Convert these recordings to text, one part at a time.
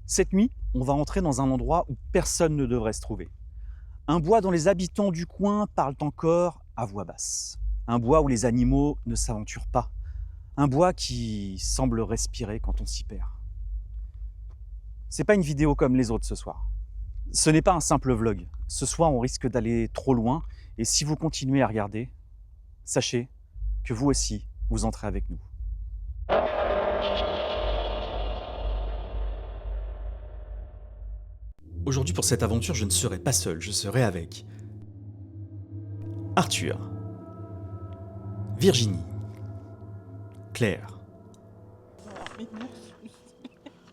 Cette nuit, on va entrer dans un endroit où personne ne devrait se trouver. Un bois dont les habitants du coin parlent encore à voix basse. Un bois où les animaux ne s'aventurent pas. Un bois qui semble respirer quand on s'y perd. C'est pas une vidéo comme les autres ce soir. Ce n'est pas un simple vlog. Ce soir, on risque d'aller trop loin et si vous continuez à regarder, sachez que vous aussi, vous entrez avec nous. Aujourd'hui, pour cette aventure, je ne serai pas seul, je serai avec Arthur, Virginie, Claire.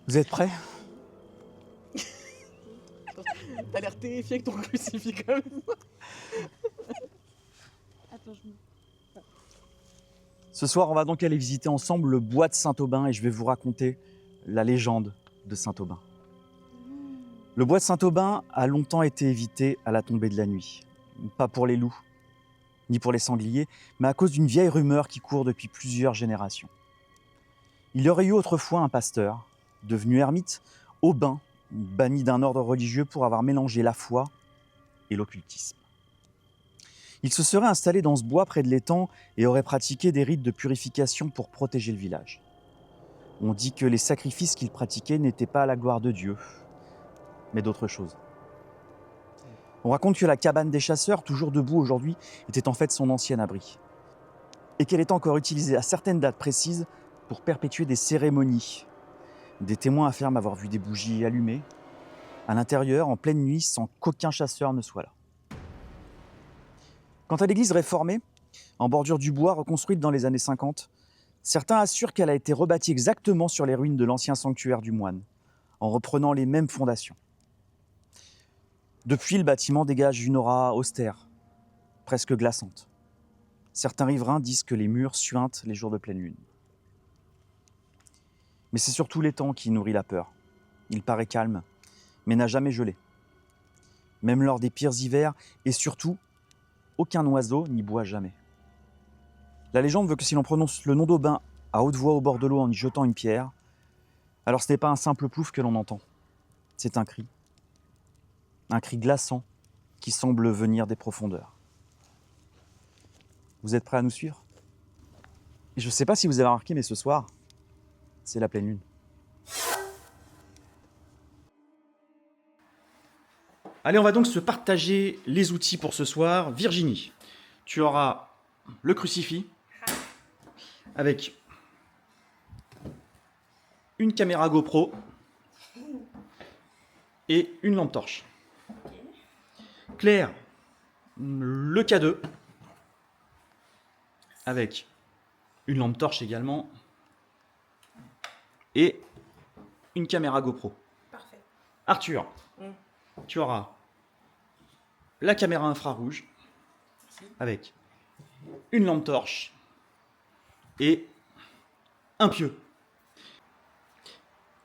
Vous êtes prêts? T'as l'air terrifié avec ton crucifix comme ça. Attends, Ce soir, on va donc aller visiter ensemble le bois de Saint-Aubin et je vais vous raconter la légende de Saint-Aubin. Le bois de Saint-Aubin a longtemps été évité à la tombée de la nuit. Pas pour les loups, ni pour les sangliers, mais à cause d'une vieille rumeur qui court depuis plusieurs générations. Il y aurait eu autrefois un pasteur, devenu ermite, Aubin, banni d'un ordre religieux pour avoir mélangé la foi et l'occultisme. Il se serait installé dans ce bois près de l'étang et aurait pratiqué des rites de purification pour protéger le village. On dit que les sacrifices qu'il pratiquait n'étaient pas à la gloire de Dieu, mais d'autres choses. On raconte que la cabane des chasseurs, toujours debout aujourd'hui, était en fait son ancien abri. Et qu'elle est encore utilisée à certaines dates précises pour perpétuer des cérémonies. Des témoins affirment avoir vu des bougies allumées à l'intérieur en pleine nuit sans qu'aucun chasseur ne soit là. Quant à l'église réformée, en bordure du bois, reconstruite dans les années 50, certains assurent qu'elle a été rebâtie exactement sur les ruines de l'ancien sanctuaire du moine, en reprenant les mêmes fondations. Depuis, le bâtiment dégage une aura austère, presque glaçante. Certains riverains disent que les murs suintent les jours de pleine lune. Mais c'est surtout l'étang qui nourrit la peur. Il paraît calme, mais n'a jamais gelé. Même lors des pires hivers, et surtout, aucun oiseau n'y boit jamais. La légende veut que si l'on prononce le nom d'Aubin à haute voix au bord de l'eau en y jetant une pierre, alors ce n'est pas un simple plouf que l'on entend. C'est un cri glaçant qui semble venir des profondeurs. Vous êtes prêts à nous suivre? Et je ne sais pas si vous avez remarqué, mais ce soir, c'est la pleine lune. Allez, on va donc se partager les outils pour ce soir. Virginie, tu auras le crucifix avec une caméra GoPro et une lampe torche. Claire, le K2 avec une lampe torche également et une caméra GoPro. Parfait. Arthur, tu auras la caméra infrarouge avec une lampe torche et un pieu.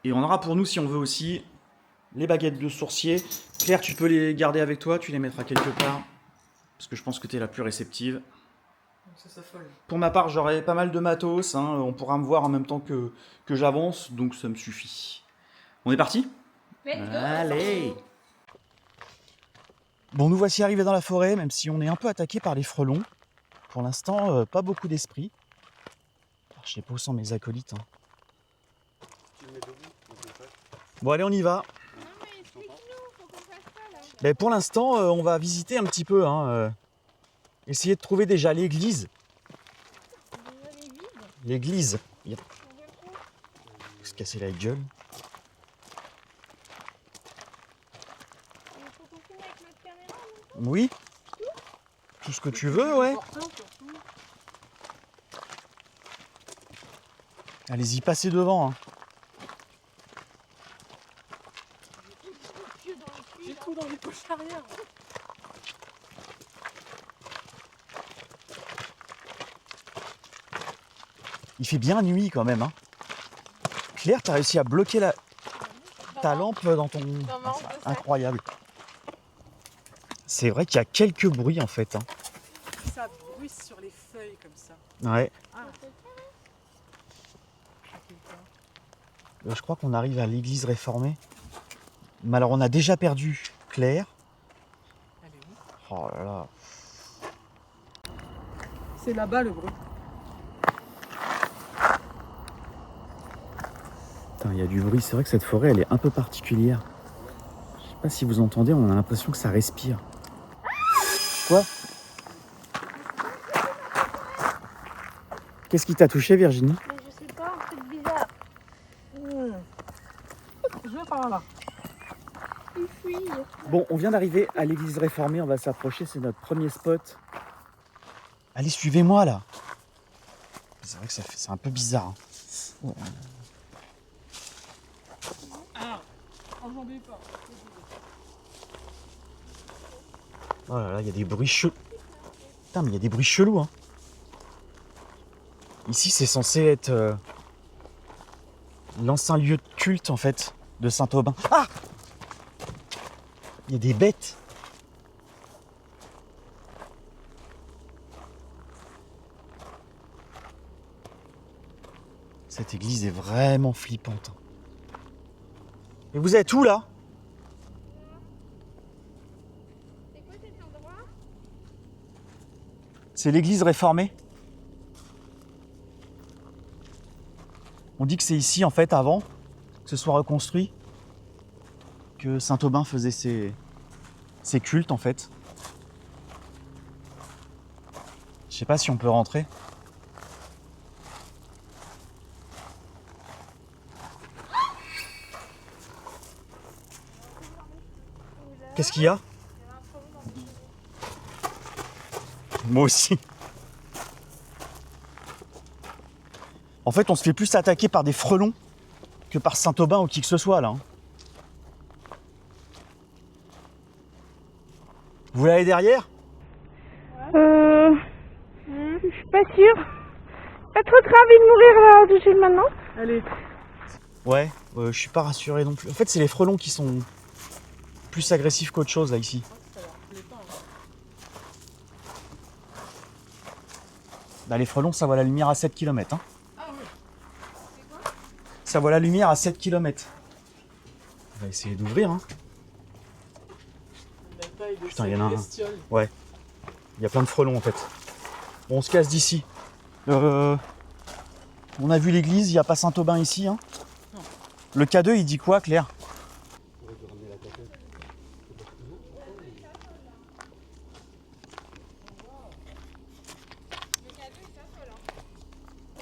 Et on aura pour nous, si on veut aussi, les baguettes de sourcier. Claire, tu peux les garder avec toi, tu les mettras quelque part, parce que je pense que tu es la plus réceptive. Ça s'affole. Pour ma part, j'aurai pas mal de matos, hein, on pourra me voir en même temps que j'avance, donc ça me suffit. On est parti ? Allez ! Bon, nous voici arrivés dans la forêt, même si on est un peu attaqué par les frelons. Pour l'instant, pas beaucoup d'esprit. Je sais pas où sont mes acolytes. Hein. Bon, allez, on y va. Non mais explique-nous, faut qu'on fasse ça là. Mais pour l'instant, on va visiter un petit peu. Hein, essayer de trouver déjà l'église. Déjà l'église. L'église. On voit trop. Se casser la gueule. Il faut qu'on filme avec notre caméra non? Oui. Tout ce que tu veux, ouais. Allez-y, passez devant. Hein. J'ai tout dans les poches arrière. Il fait bien nuit quand même. Hein. Claire, t'as réussi à bloquer ta lampe dans ton... ma lampe de sac. Incroyable. C'est vrai qu'il y a quelques bruits en fait. Hein. Ça bruisse sur les feuilles comme ça. Ouais. Ah. Je crois qu'on arrive à l'église réformée. Mais alors on a déjà perdu Claire. Elle est où? Oh là là. C'est là-bas le bruit. Putain, il y a du bruit. C'est vrai que cette forêt, elle est un peu particulière. Je sais pas si vous entendez, on a l'impression que ça respire. Quoi? Qu'est-ce qui t'a touché, Virginie? Mais je sais pas, un truc bizarre. Je vais par là. Une fouille. Bon, on vient d'arriver à l'église réformée, on va s'approcher, c'est notre premier spot. Allez, suivez-moi là. C'est vrai que c'est un peu bizarre. Hein. Ah, enjambez pas. Oh là là, il y a des bruits chelous. Putain, mais il y a des bruits chelous. Hein. Ici, c'est censé être l'ancien lieu de culte en fait de Saint-Aubin. Ah! Il y a des bêtes. Cette église est vraiment flippante. Et vous êtes où là? C'est quoi cet endroit? C'est l'église réformée. On dit que c'est ici en fait avant que ce soit reconstruit que Saint-Aubin faisait ses cultes en fait. Je sais pas si on peut rentrer. Qu'est-ce qu'il y a? Moi aussi. En fait, on se fait plus attaquer par des frelons que par Saint-Aubin ou qui que ce soit là. Hein. Vous voulez aller derrière? Je suis pas sûre. Pas trop envie de mourir là, tout de suite maintenant. Allez. Ouais, je suis pas rassuré non plus. En fait, c'est les frelons qui sont plus agressifs qu'autre chose là ici. Ça a l'air flippant, hein. Bah, les frelons, ça voit la lumière à 7 km. Hein. Ah oui. Ça voit la lumière à 7 km. On va essayer d'ouvrir. Hein. La taille de Putain, cette il y en a un. bestiole. Il y a plein de frelons en fait. Bon, on se casse d'ici. On a vu l'église, il n'y a pas Saint-Aubin ici. Hein. Non. Le K2, il dit quoi, Claire?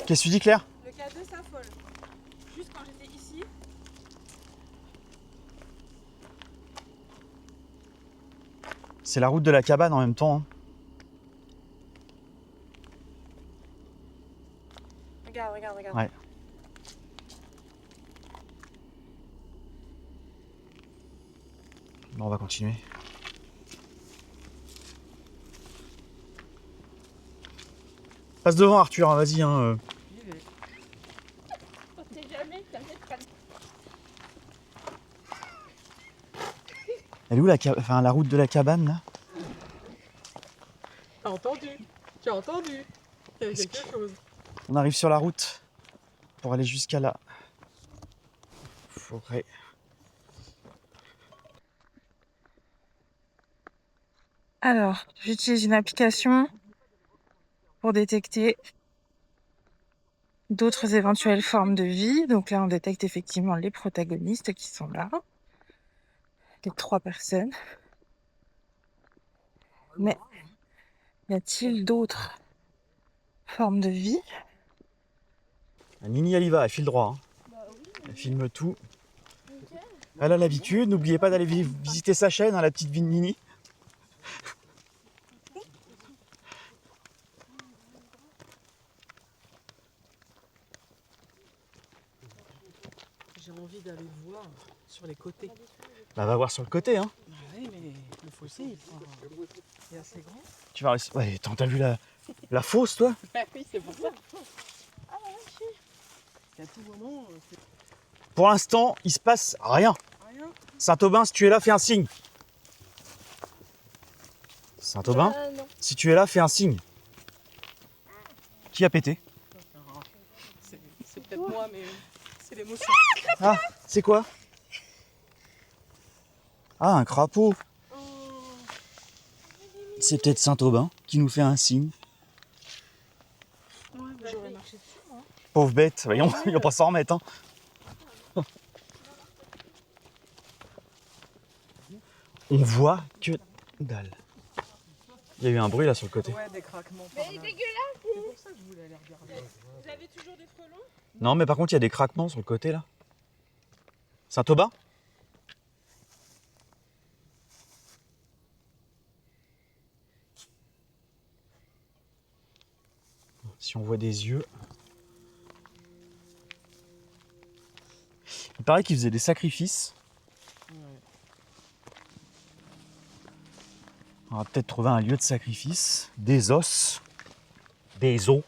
Qu'est-ce que tu dis, Claire? Le K2 s'affole. Juste quand j'étais ici, C'est la route de la cabane en même temps. Hein. regarde, regarde, regarde. Ouais. Bon, on va continuer. Passe devant, Arthur, hein, vas-y. Hein. On sait jamais, ça peut être Elle est où la route de la cabane là? T'as entendu? Tu as entendu? Il y avait quelque chose. On arrive sur la route pour aller jusqu'à la forêt. Alors, j'utilise une application pour détecter d'autres éventuelles formes de vie. Donc là, on détecte effectivement les protagonistes qui sont là. Les 3 personnes. Mais y a-t-il d'autres formes de vie? Nini, elle y va, elle file droit. Hein. Elle filme tout. Elle a l'habitude, n'oubliez pas d'aller visiter sa chaîne, hein, la petite vie de Nini. J'ai envie d'aller voir sur les côtés. Bah, va voir sur le côté. Hein. Bah oui, mais le fossé, il est assez grand. Tu vas rester. Ouais, t'as vu la fosse, toi? Bah oui, c'est pour ça. À tout moment, c'est Pour l'instant, il se passe rien. rien. Saint-Aubin, si tu es là, fais un signe. Saint-Aubin, non. si tu es là, fais un signe. Qui a pété? C'est peut-être moi, mais c'est l'émotion. Ah, c'est quoi? Ah, un crapaud. Oh. C'est peut-être Saint-Aubin qui nous fait un signe. Ouais, bah, j'aurais marché dessus, moi. Pauvre bête, voyons, il va pas s'en remettre. Hein. On voit que dalle. Il y a eu un bruit là sur le côté. Ouais, des craquements. Mais il est dégueulasse. C'est pour ça que je voulais aller regarder. Vous avez toujours des frelons? Non, mais par contre, il y a des craquements sur le côté là. Saint-Aubin? Si on voit des yeux. Il paraît qu'ils faisaient des sacrifices. Ouais. On va peut-être trouver un lieu de sacrifice. Des os. Des os.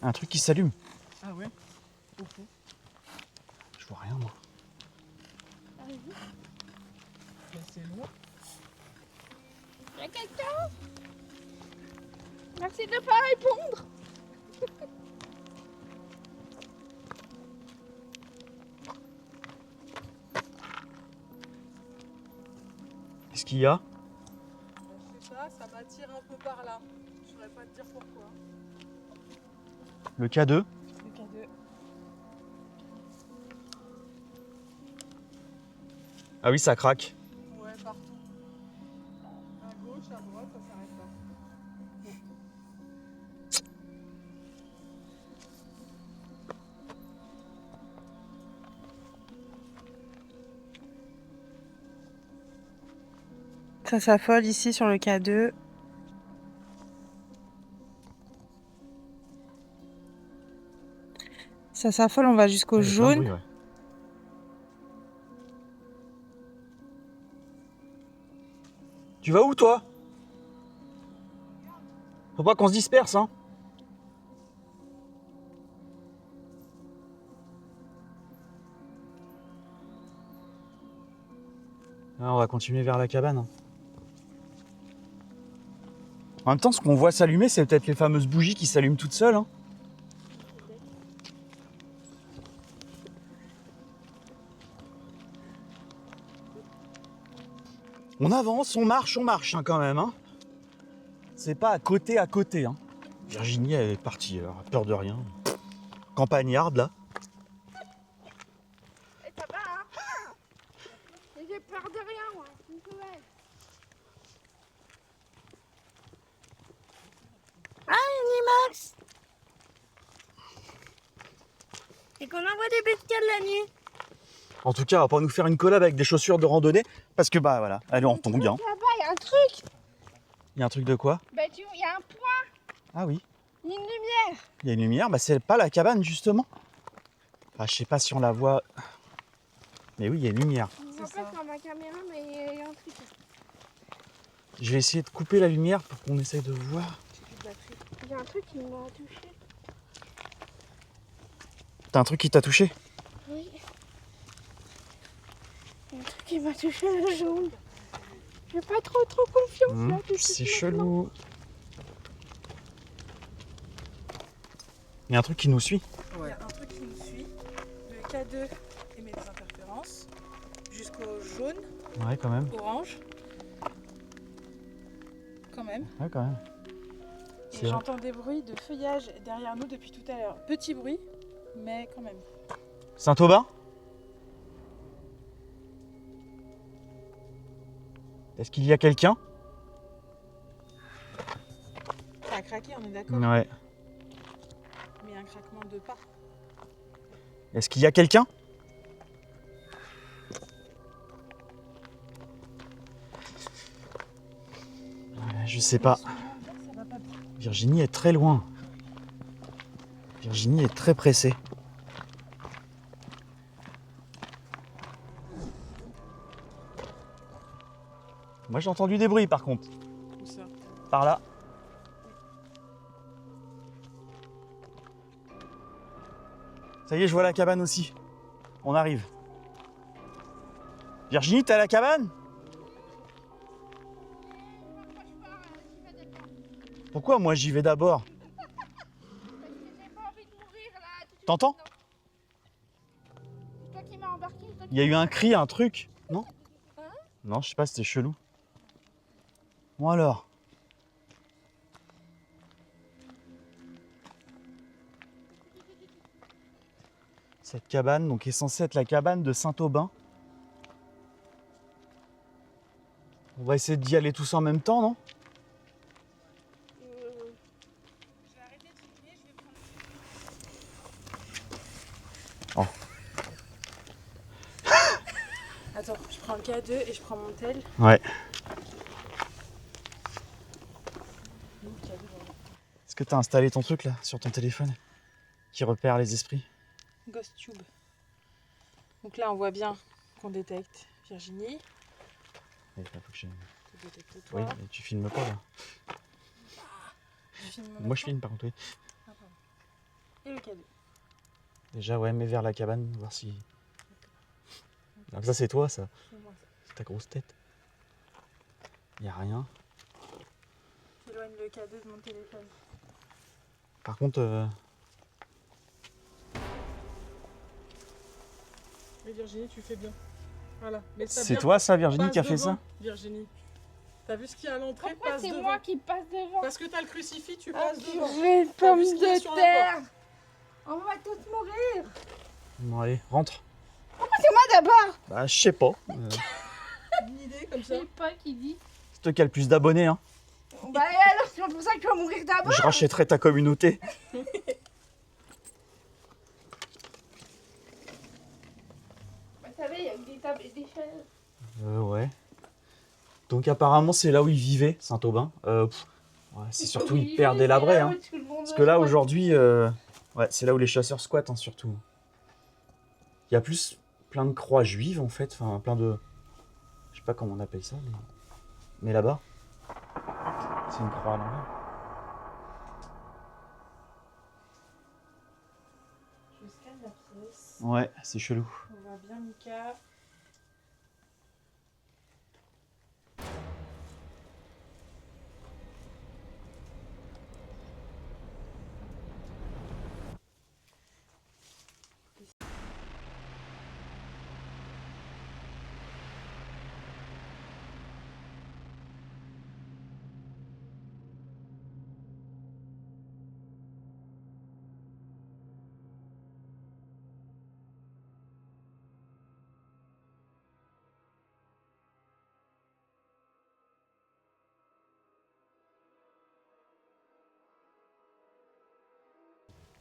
Un truc qui s'allume. Ah ouais? Au fond. Je vois rien moi. Mais c'est loin. Y'a quelqu'un? Merci de ne pas répondre. Qu'est-ce qu'il y a? Je sais pas, ça m'attire un peu par là. Je saurais pas te dire pourquoi. Le K2? Le K2. Ah oui, ça craque. Ouais, partout. À gauche, à droite, ça s'arrête pas. Ça s'affole ici sur le K2. Ça s'affole, on va jusqu'au Il y a plein de jaune. bruit, ouais. Tu vas où toi? Faut pas qu'on se disperse, hein. Ah, on va continuer vers la cabane. Hein. En même temps, ce qu'on voit s'allumer, c'est peut-être les fameuses bougies qui s'allument toutes seules. Hein. On avance, on marche hein, quand même. Hein. C'est pas à côté. Hein. Virginie, elle est partie, elle a peur de rien. Campagnarde, là. Et ça va, hein? J'ai peur de rien, moi. Ouais. Ah, un IMAX! Et qu'on envoie des bestioles la nuit. En tout cas, on va pas nous faire une collab avec des chaussures de randonnée, parce que bah voilà, elle est en tongs. Hein. Là-bas, il y a un truc. Il y a un truc de quoi? Bah, il y a un point, Ah oui, une lumière. il y a une lumière, bah c'est pas la cabane justement. Ah, je sais pas si on la voit. Mais oui, il y a une lumière. Je vois C'est pas ça. sur ma caméra, mais il y a un truc. Je vais essayer de couper la lumière pour qu'on essaye de voir. Il y a un truc qui m'a touché. T'as un truc qui t'a touché? Oui. Il y a un truc qui m'a touché la jambe. J'ai pas trop confiance là. tout de C'est suite chelou. Il y a un truc qui nous suit. Il y a un truc qui nous suit. Le K2 émet des interférences jusqu'au jaune, Ouais, quand même. orange. Quand même. Ouais, quand même. Et C'est vrai. j'entends des bruits de feuillage derrière nous depuis tout à l'heure. Petit bruit, mais quand même. Saint-Aubin? Est-ce qu'il y a quelqu'un? Ça a craqué, on est d'accord. Ouais. Mais un craquement de pas. Est-ce qu'il y a quelqu'un? Ouais, je sais pas. Virginie est très loin. Virginie est très pressée. Moi j'ai entendu des bruits par contre. Où ça? Par là. Ça y est, je vois la cabane aussi. On arrive. Virginie, t'es à la cabane? Pourquoi moi j'y vais d'abord? J'ai pas envie de mourir là. T'entends? embarqué. Il y a eu un cri, un truc, non? Non, je sais pas, c'était chelou. Bon alors. Cette cabane, donc, est censée être la cabane de Saint-Aubin. On va essayer d'y aller tous en même temps, non? Oh. Attends, je prends le K2 et je prends mon tel. Ouais. Est-ce que t'as installé ton truc là sur ton téléphone qui repère les esprits? Ghost Tube. Donc là, on voit bien qu'on détecte Virginie. Il faut que je... Tu détectes toi. Oui, mais tu filmes pas là. Tu filmes mon Moi je écran. filme par contre, oui. Ah, pardon. Et le K2. Déjà, ouais, mets vers la cabane, voir si. Donc ça c'est toi, ça. C'est moi ça. C'est ta grosse tête. Y a rien. J'éloigne le K2 de mon téléphone. Par contre, Mais Virginie, tu fais bien. Voilà. Mais ça c'est bien, toi ça, Virginie, passe qui a fait devant, ça? Virginie. T'as vu ce qu'il y a à l'entrée? Pourquoi Passe c'est devant. moi qui passe devant? Parce que t'as le crucifix, tu Ah, passes devant. purée, T'as pomme vu ce qu'il y a de sur la terre. On va tous mourir. Bon, allez, rentre. C'est moi d'abord. Bah, je sais pas. Une idée comme ça. C'est pas qui dit. C'est toi qui as le plus d'abonnés, hein. Bah alors, c'est pas pour ça que tu vas mourir d'abord. Je rachèterai ta communauté. Bah, vous savez, il y a des tables et des chaises. Ouais. Donc apparemment c'est là où ils vivaient, Saint-Aubin. Ouais, c'est surtout Oui, hyper c'est délabré, là hein. où tout le monde Parce que là squatte. aujourd'hui, ouais, c'est là où les chasseurs squattent, hein, surtout. Il y a plus plein de croix juives en fait, enfin plein de, je sais pas comment on appelle ça, mais là-bas, c'est une croix à l'envers. Je scanne la pièce. Ouais, c'est chelou. On voit bien Mika.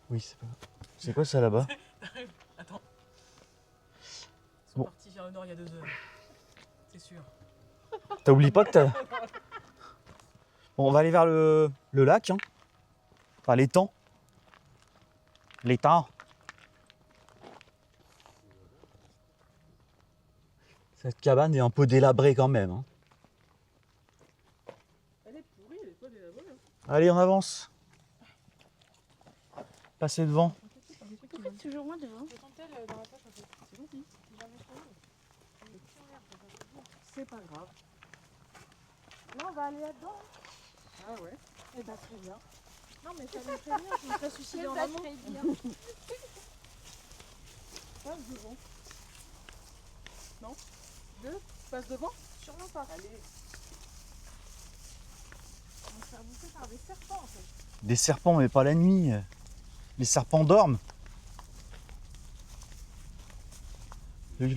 Oui, c'est pas. C'est quoi ça là-bas? Attends. Ils sont Bon. partis vers le nord il y a 2 heures. C'est sûr. T'oublies pas que t'as. Bon, on va aller vers le lac, hein. Enfin l'étang. L'étang. Cette cabane est un peu délabrée quand même, hein. Elle est pourrie, elle est pas délabrée. Hein. Allez, on avance. Passez devant. Pourquoi toujours moi devant? Je tentais dans la poche un peu. C'est bon, si jamais je trouve. C'est pas grave. Non, on va aller là-dedans. Ah ouais. Eh ben très bien. Non mais ça me fait bien, je me ferais suicider en Ça amont. serait bien. Passe devant. Non? 2? Passe devant? Sûrement pas. Allez. On va se faire bouffer par des serpents en fait. Des serpents, mais pas la nuit. Les serpents dorment. Le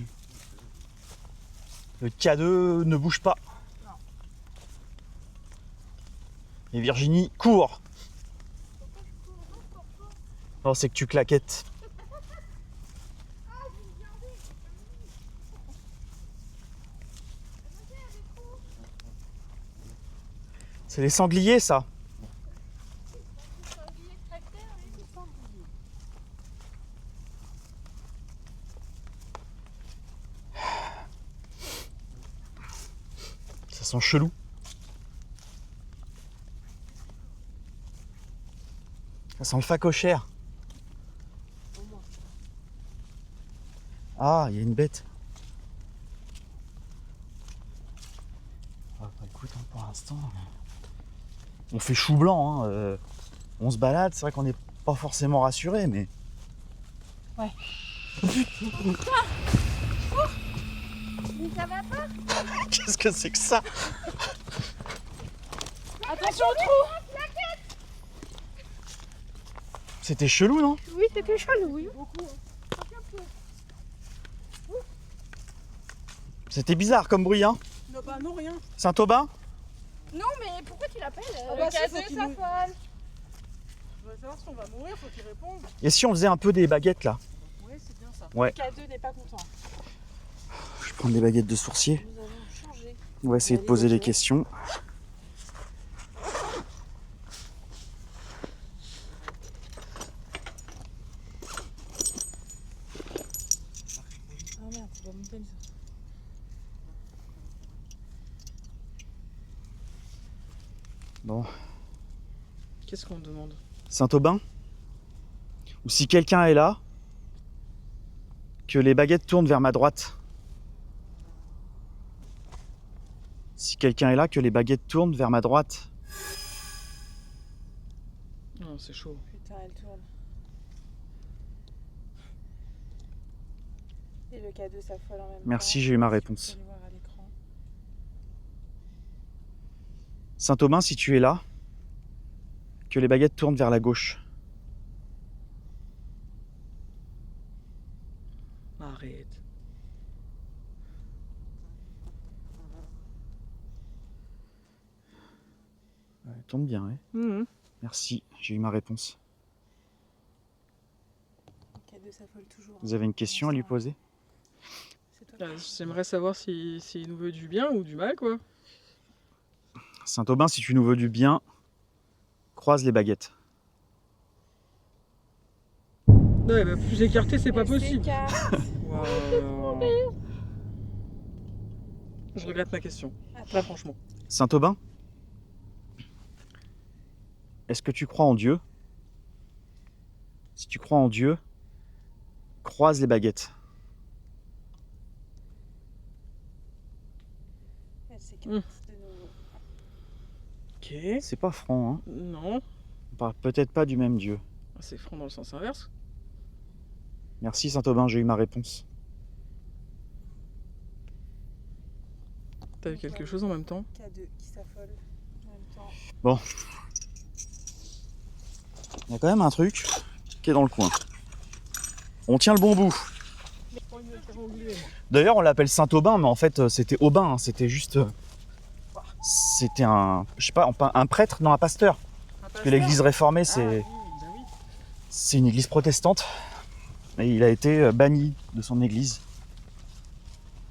K2 ne bouge pas. Non. Et Virginie court. Non, c'est que tu claquettes. C'est les sangliers, ça. Ça sent chelou. Ça sent le phacochère. Ah, il y a une bête. Ah, bah, écoute, hein, pour l'instant, on fait chou blanc. Hein, on se balade, c'est vrai qu'on n'est pas forcément rassuré, mais. Ouais. Putain. Mais ça va pas. Qu'est-ce que c'est que ça? Attention au trou. C'était chelou, non? Oui, c'était chelou, oui. C'était bizarre comme bruit, hein? Non, bah non, rien. Saint-Aubin? Non, mais pourquoi tu l'appelles Ah bah si, faut K2, qu'il ça nous- folle. Je veux savoir si on va mourir, faut qu'il réponde. Et si on faisait un peu des baguettes là? Ouais, c'est bien ça. Ouais. K2 n'est pas content. Je vais prendre des baguettes de sourcier. Nous avons changé. On va essayer de poser des questions. Ah merde, c'est pas montagne ça. Bon. Qu'est-ce qu'on demande? Saint-Aubin? Ou si quelqu'un est là, que les baguettes tournent vers ma droite. Si quelqu'un est là, que les baguettes tournent vers ma droite. Non, c'est chaud. Putain, elle tourne. Et le K2 s'affole en même temps. Merci, j'ai eu ma Vous réponse. pouvez le voir à l'écran. Saint-Aubin, si tu es là, que les baguettes tournent vers la gauche. Arrête. Ouais, tourne bien, ouais. Merci, j'ai eu ma réponse. Le K2 s'affole toujours. Vous avez une question à lui poser? C'est toi J'aimerais savoir s'il nous veut du bien ou du mal, quoi. Saint-Aubin, si tu nous veux du bien, croise les baguettes. Ouais, bah plus écarté, c'est pas Elle possible. s'écarte. Waouh. Je regrette ma question. Très franchement. Saint-Aubin, est-ce que tu crois en Dieu? Si tu crois en Dieu, croise les baguettes. Elle s'écarte de nouveau. Ok. C'est pas franc, hein? Non. On parle peut-être pas du même Dieu. C'est franc dans le sens inverse. Merci Saint-Aubin, j'ai eu ma réponse. T'as vu quelque chose en même temps? K2 qui s'affole en même temps. Bon. Il y a quand même un truc qui est dans le coin. On tient le bon bout. D'ailleurs, on l'appelle Saint-Aubin, mais en fait, c'était Aubin. Hein. C'était juste. C'était un. Je sais pas, un prêtre, non, un pasteur. Parce que l'église réformée, c'est une église protestante. Et il a été banni de son église.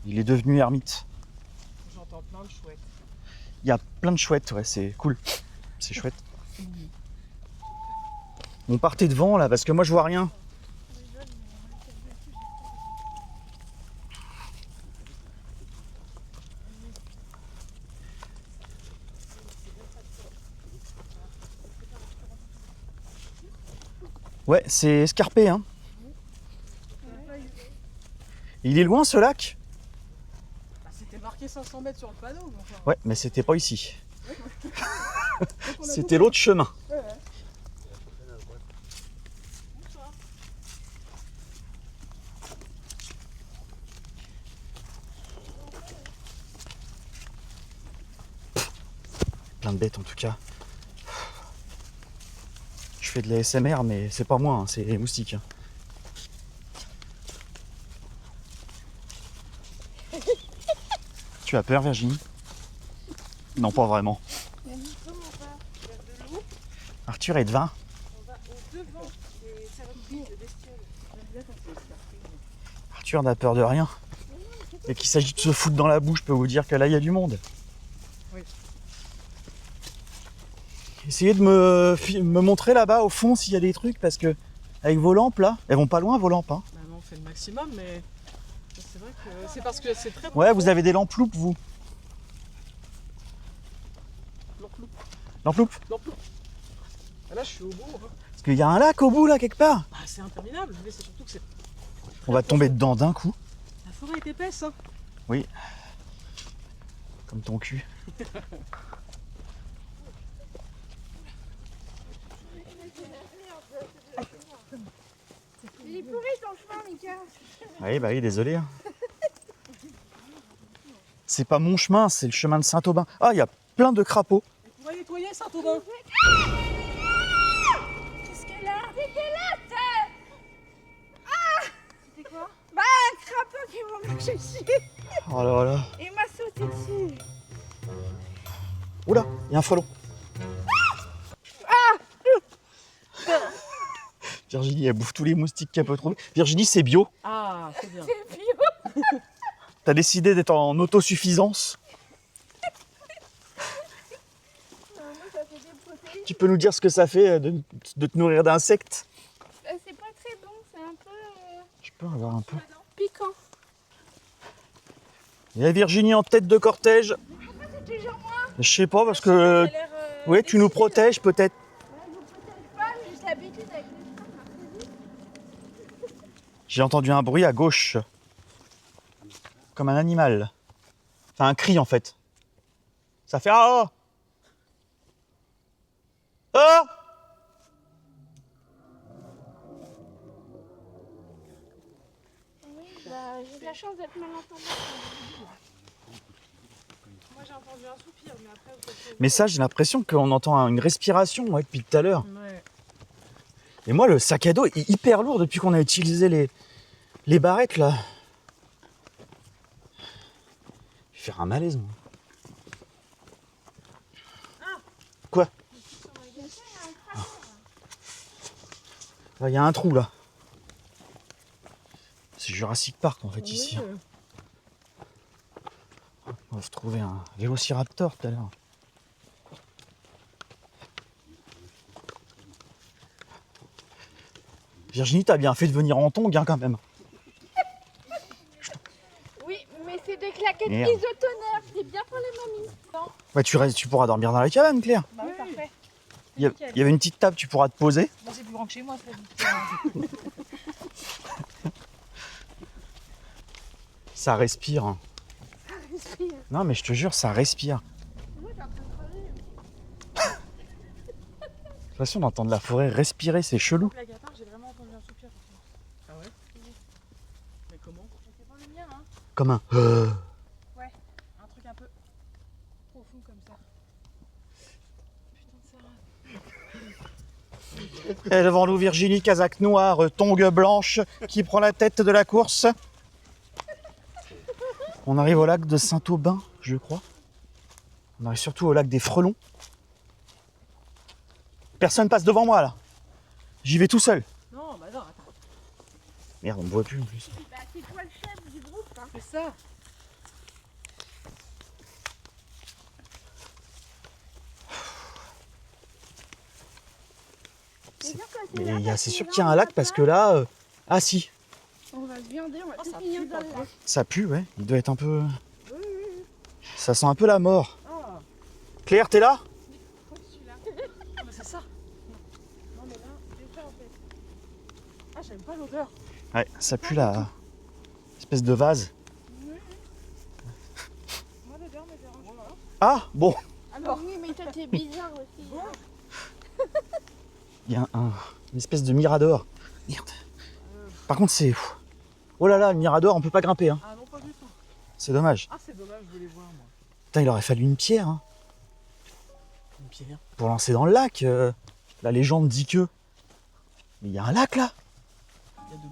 Il est devenu ermite. J'entends plein de chouettes. Il y a plein de chouettes, ouais, c'est cool. C'est chouette. On partait devant là, parce que moi je vois rien. Ouais, c'est escarpé, hein. Il est loin ce lac? Bah, c'était marqué 500 mètres sur le panneau. Mais enfin, Ouais, mais c'était pas ici. donc on a C'était l'autre chemin. Ouais, ouais. Plein de bêtes en tout cas. Je fais de la SMR, mais c'est pas moi, hein, c'est les moustiques. Hein. Tu as peur, Virginie? Non, pas vraiment. Arthur est devant. Arthur n'a peur de rien. Et qu'il s'agit de se foutre dans la bouche, je peux vous dire que là, il y a du monde. Oui. Essayez de me montrer là-bas, au fond, s'il y a des trucs, parce que avec vos lampes, là, elles vont pas loin, vos lampes. Hein. Bah non, on fait le maximum, mais c'est vrai que c'est parce que c'est très Ouais, vous avez des lampes loupes, vous. Lampe loupe? Ah, là, je suis au bout. Hein. Parce qu'il y a un lac au bout, là, quelque part. Bah, c'est interminable, mais c'est surtout que c'est. On va tomber dedans d'un coup. La forêt est épaisse, hein. Oui. Comme ton cul. Il est pourri ton chemin, Mika. Oui, bah oui, désolé. Hein. C'est pas mon chemin, c'est le chemin de Saint-Aubin. Ah, il y a plein de crapauds. On va nettoyer Saint-Aubin. Qu'est-ce qu'elle a? C'était quoi? Bah, un crapaud qui m'a marché dessus. Oh là là. Il m'a sauté dessus. Oula, il y a un frelon. Virginie, elle bouffe tous les moustiques qu'elle peut trouver. Virginie, c'est bio. Ah, c'est bien. C'est bio. T'as décidé d'être en autosuffisance. Moi, ça fait des protéines. Tu peux nous dire ce que ça fait de te nourrir d'insectes? C'est pas très bon, c'est un peu Je peux avoir un peu. piquant. Il y a Virginie en tête de cortège. Pourquoi c'est toujours moi? Je sais pas parce que... Ouais, tu nous protèges peut-être. Je vous protège pas, j'ai juste l'habitude avec les femmes. J'ai entendu un bruit à gauche. Comme un animal. Enfin, un cri en fait. Ça fait ah! Ah! Oui, bah, j'ai de la chance d'être malentendante. Moi j'ai entendu un soupir, mais après vous faites... Mais ça, j'ai l'impression qu'on entend une respiration ouais, depuis tout à l'heure. Ouais. Et moi, le sac à dos est hyper lourd depuis qu'on a utilisé les barrettes là. Je vais faire un malaise moi. Quoi? Il y a un trou là. C'est Jurassic Park en fait ici. On va se trouver un vélociraptor tout à l'heure. Virginie, t'as bien fait de venir en tongs hein, quand même. Oui, mais c'est des claquettes Merde. isotonaires, c'est bien pour les mamies. Non, Ouais, tu pourras dormir dans la cabane, Claire. Bah oui, parfait. Il y avait une petite table, tu pourras te poser. Moi c'est plus grand que chez moi, ça dit. Ça respire. hein. ça respire. Non, mais je te jure, ça respire. Moi, j'ai un peu crevé. De toute façon, d'entendre la forêt respirer, c'est chelou. La guitare, j'ai vraiment entendu un soupir. Ah ouais? Mais comment? C'est pas le mien, hein. Comme un. Un truc un peu profond comme ça. Putain, ça... Et devant nous, Virginie, casaque noire, tongue blanche, qui prend la tête de la course. On arrive au lac de Saint-Aubin, je crois. On arrive surtout au lac des Frelons. Personne passe devant moi là. J'y vais tout seul. Non, bah non, attends. Merde, on me voit plus en plus. Bah, c'est toi le chef du groupe, hein. C'est ça. C'est sûr que c'est Mais là, c'est sûr parce qu'il y a un lac parce que là. Ah si, on va se viander, on va Oh, tout ça finir pue, dans le par lac. ça pue, ouais. Il doit être un peu. Ça sent un peu la mort. Ah, Claire, t'es là? ah, bah c'est ça. Non, mais là, c'est ça en fait. Ah, j'aime pas l'odeur. Ouais, ça pue la espèce de vase. Moi l'odeur me dérange pas. Ah bon, Alors, Oui, mais toi, t'es bizarre aussi. il y a une espèce de mirador. Merde. Par contre, c'est. Oh là là, le mirador, on peut pas grimper. Hein. ah non, pas du tout. C'est dommage. Ah, c'est dommage, je voulais voir moi. Putain, il aurait fallu une pierre hein, Une pierre. pour lancer dans le lac. La légende dit que. Mais il y a un lac là. Il y a de l'eau.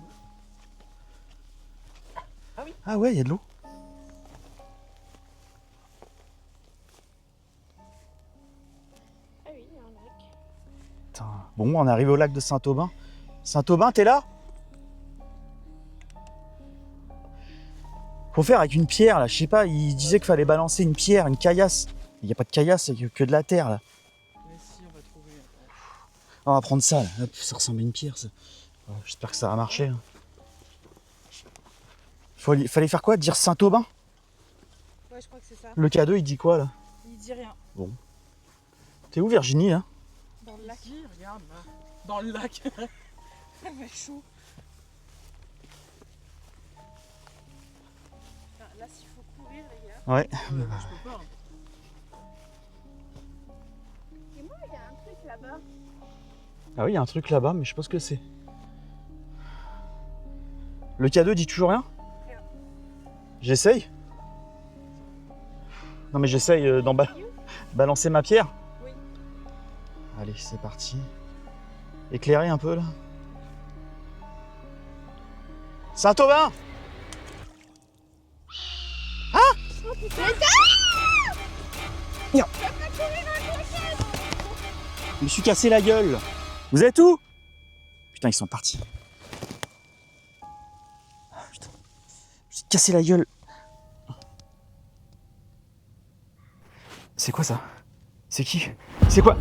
Ah ouais, il y a de l'eau. Ah oui, il y a un lac. Putain. Bon, on est arrivé au lac de Saint-Aubin. Saint-Aubin, t'es là? Faut faire avec une pierre là, je sais pas, il disait qu'il fallait balancer une pierre, une caillasse. Il n'y a pas de caillasse, c'est que de la terre là. Mais si, on va trouver. On va prendre ça là. Hop, ça ressemble à une pierre ça. Ouais, j'espère que ça va marcher. hein. Fallait faire quoi? Dire Saint-Aubin? Ouais, je crois que c'est ça. Le K2 il dit quoi là? Il dit rien. T'es où Virginie là? Dans le lac. Ici, regarde là. Dans le lac. Ça va être chaud. Enfin, là, s'il faut courir, les gars. Ouais. Je peux pas. hein. Et moi, il y a un truc là-bas. Ah oui, il y a un truc là-bas, mais je sais pas ce que c'est. Le K2 dit toujours rien? Rien. J'essaye? Non mais j'essaye balancer ma pierre. Oui. Allez, c'est parti. Éclairer un peu là. Saint-Aubin! Merde. Je me suis cassé la gueule. Vous êtes où? Putain, ils sont partis. Ah, putain. Je me suis cassé la gueule. C'est quoi ça? C'est qui? C'est quoi?